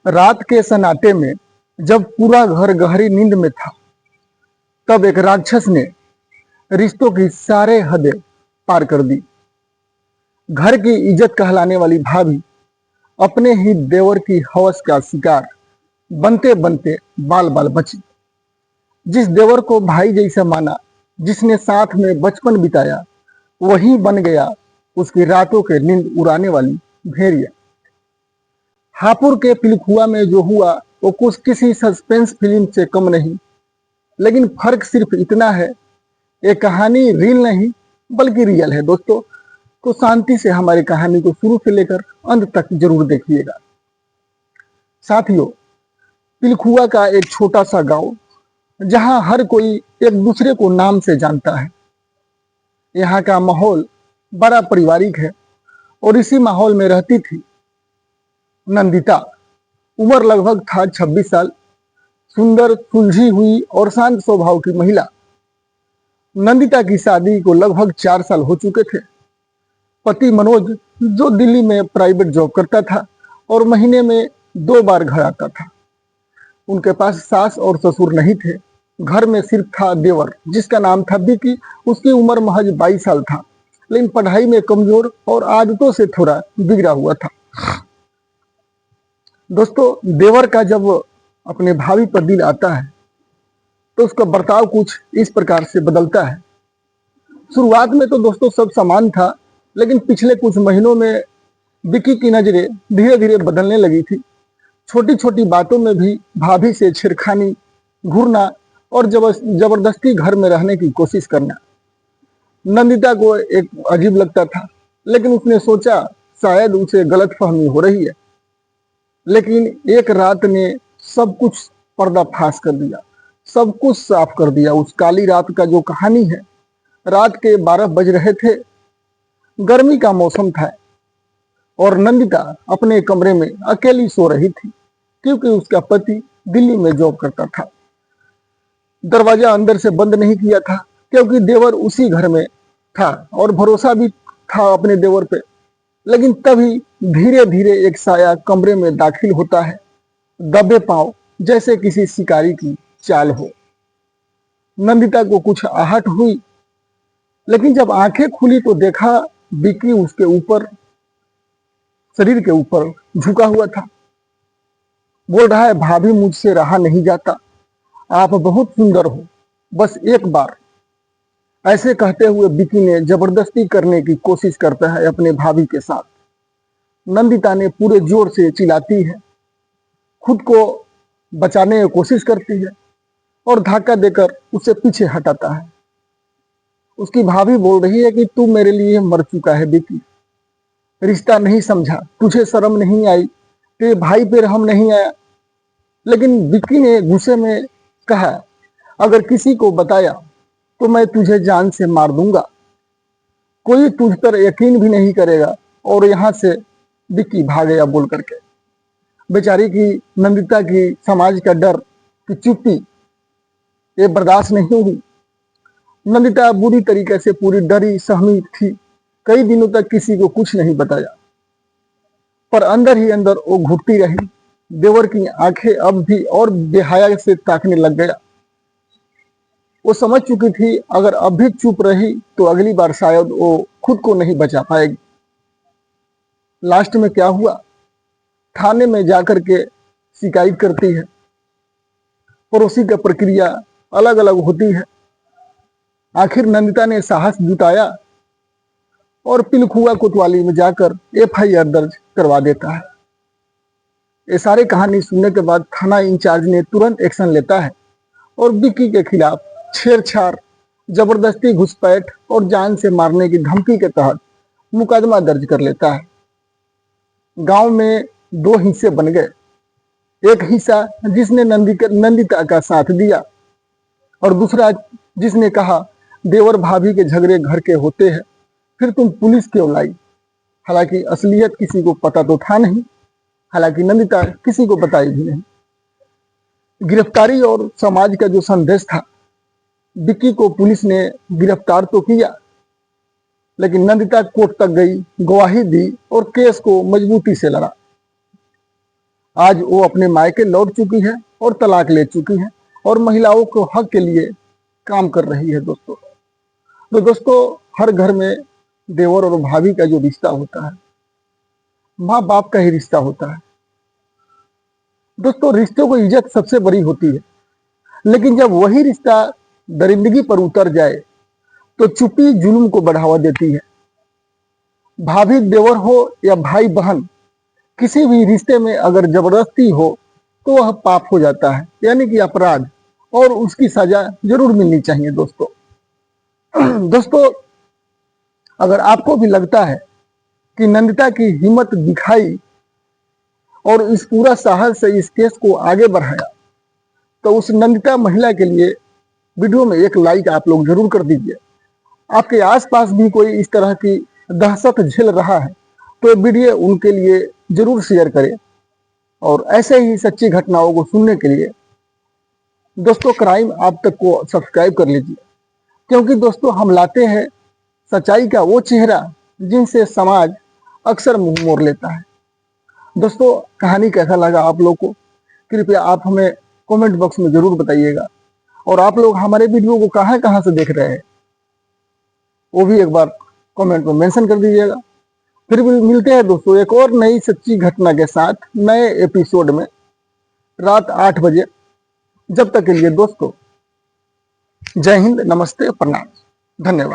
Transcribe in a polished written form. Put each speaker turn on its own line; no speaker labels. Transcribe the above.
रात के सन्नाटे में जब पूरा घर गहरी नींद में था, तब एक राक्षस ने रिश्तों की सारे हदें पार कर दी। घर की इज्जत कहलाने वाली भाभी अपने ही देवर की हवस का शिकार बनते बनते बाल बाल बची। जिस देवर को भाई जैसा माना, जिसने साथ में बचपन बिताया, वही बन गया उसकी रातों के नींद उड़ाने वाली भेड़िया। हापुड़ के पिलखुआ में जो हुआ वो कुछ किसी सस्पेंस फिल्म से कम नहीं, लेकिन फर्क सिर्फ इतना है, ये कहानी रील नहीं बल्कि रियल है दोस्तों। तो शांति से हमारी कहानी को शुरू से लेकर अंत तक जरूर देखिएगा। साथियों, पिलखुआ का एक छोटा सा गांव जहां हर कोई एक दूसरे को नाम से जानता है। यहाँ का माहौल बड़ा पारिवारिक है और इसी माहौल में रहती थी नंदिता। उम्र लगभग था 26 साल। सुंदर, सुलझी हुई और शांत स्वभाव की महिला। नंदिता की शादी को लगभग 4 साल हो चुके थे। पति मनोज, जो दिल्ली में प्राइवेट जॉब करता था और महीने में 2 बार घर आता था। उनके पास सास और ससुर नहीं थे। घर में सिर्फ था देवर, जिसका नाम था विकी। उसकी उम्र महज 22 साल था, लेकिन पढ़ाई में कमजोर और आदतों से थोड़ा बिगड़ा हुआ था। दोस्तों, देवर का जब अपने भाभी पर दिल आता है तो उसका बर्ताव कुछ इस प्रकार से बदलता है। शुरुआत में तो दोस्तों सब समान था, लेकिन पिछले कुछ महीनों में विकी की नजरें धीरे धीरे बदलने लगी थी। छोटी छोटी बातों में भी भाभी से छेड़खानी, घूरना और जबरदस्ती घर में रहने की कोशिश करना नंदिता को एक अजीब लगता था। लेकिन उसने सोचा शायद उसे गलतफहमी हो रही है। लेकिन एक रात ने सब कुछ पर्दाफाश कर दिया, सब कुछ साफ कर दिया। उस काली रात का जो कहानी है। रात के 12 बज रहे थे, गर्मी का मौसम था और नंदिता अपने कमरे में अकेली सो रही थी, क्योंकि उसका पति दिल्ली में जॉब करता था। दरवाजा अंदर से बंद नहीं किया था, क्योंकि देवर उसी घर में था और भरोसा भी था अपने देवर पे। लेकिन तभी धीरे धीरे एक साया कमरे में दाखिल होता है, दबे पांव, जैसे किसी शिकारी की चाल हो। नंदिता को कुछ आहट हुई, लेकिन जब आंखें खुली तो देखा विकी उसके ऊपर, शरीर के ऊपर झुका हुआ था। बोल रहा है, भाभी मुझसे रहा नहीं जाता, आप बहुत सुंदर हो, बस एक बार। ऐसे कहते हुए विकी ने जबरदस्ती करने की कोशिश करता है अपने भाभी के साथ। नंदिता ने पूरे जोर से चिल्लाती है, खुद को बचाने की कोशिश करती है और धक्का देकर उसे पीछे हटाता है। उसकी भाभी बोल रही है कि तू मेरे लिए मर चुका है विकी, रिश्ता नहीं समझा, तुझे शर्म नहीं आई, तेरे भाई पे रहम नहीं आया। लेकिन विकी ने गुस्से में कहा, अगर किसी को बताया तो मैं तुझे जान से मार दूंगा, कोई तुझ पर यकीन भी नहीं करेगा। और यहाँ से विकी भाग गया बोल करके। बेचारी की नंदिता की समाज का डर की चुप्पी ये बर्दाश्त नहीं हुई। नंदिता बुरी तरीके से पूरी डरी सहमी थी। कई दिनों तक किसी को कुछ नहीं बताया, पर अंदर ही अंदर वो घुटती रही। देवर की आंखें अब भी और बेहया से ताकने लग गया। वो समझ चुकी थी, अगर अब भी चुप रही तो अगली बार शायद वो खुद को नहीं बचा पाएगी। लास्ट में क्या हुआ, थाने में जाकर के शिकायत करती है। पड़ोसी का प्रक्रिया अलग अलग होती है। आखिर नंदिता ने साहस जुटाया और पिलखुआ कोतवाली में जाकर FIR दर्ज करवा देता है। ये सारी कहानी सुनने के बाद थाना इंचार्ज ने तुरंत एक्शन लेता है और विकी के खिलाफ छेड़छाड़, जबरदस्ती घुसपैठ और जान से मारने की धमकी के तहत मुकदमा दर्ज कर लेता है। गांव में 2 हिस्से बन गए। एक हिस्सा जिसने नंदिता का साथ दिया और दूसरा जिसने कहा देवर भाभी के झगड़े घर के होते हैं, फिर तुम पुलिस क्यों लाई। हालांकि असलियत किसी को पता तो था नहीं, हालांकि नंदिता किसी को बताई भी नहीं। गिरफ्तारी और समाज का जो संदेश था, विक्की को पुलिस ने गिरफ्तार तो किया, लेकिन नंदिता कोर्ट तक गई, गवाही दी और केस को मजबूती से लड़ा। आज वो अपने मायके लौट चुकी है और तलाक ले चुकी है और महिलाओं को हक के लिए काम कर रही है दोस्तों। तो दोस्तों, हर घर में देवर और भाभी का जो रिश्ता होता है, माँ बाप का ही रिश्ता होता है दोस्तों। रिश्तों को इज्जत सबसे बड़ी होती है, लेकिन जब वही रिश्ता दरिंदगी पर उतर जाए तो चुप्पी जुल्म को बढ़ावा देती है। भाभी देवर हो या भाई बहन, किसी भी रिश्ते में अगर जबरदस्ती हो तो वह पाप हो जाता है, यानी कि अपराध, और उसकी सजा जरूर मिलनी चाहिए दोस्तों। दोस्तों, अगर आपको भी लगता है कि नंदिता की हिम्मत दिखाई और इस पूरा साहस से इस केस को आगे बढ़ाया, तो उस नंदिता महिला के लिए वीडियो में एक लाइक आप लोग जरूर कर दीजिए। आपके आसपास भी कोई इस तरह की दहशत झेल रहा है तो वीडियो उनके लिए जरूर शेयर करें। और ऐसे ही सच्ची घटनाओं को सुनने के लिए दोस्तों क्राइम आप तक को सब्सक्राइब कर लीजिए, क्योंकि दोस्तों हम लाते हैं सच्चाई का वो चेहरा जिनसे समाज अक्सर मुंह मोड़ लेता है। दोस्तों, कहानी कैसा लगा आप लोग को, कृपया आप हमें कमेंट बॉक्स में जरूर बताइएगा। और आप लोग हमारे वीडियो को कहां कहां से देख रहे हैं वो भी एक बार कमेंट में मेंशन कर दीजिएगा। फिर भी मिलते हैं दोस्तों एक और नई सच्ची घटना के साथ नए एपिसोड में रात 8 बजे। जब तक के लिए दोस्तों, जय हिंद, नमस्ते, प्रणाम, धन्यवाद।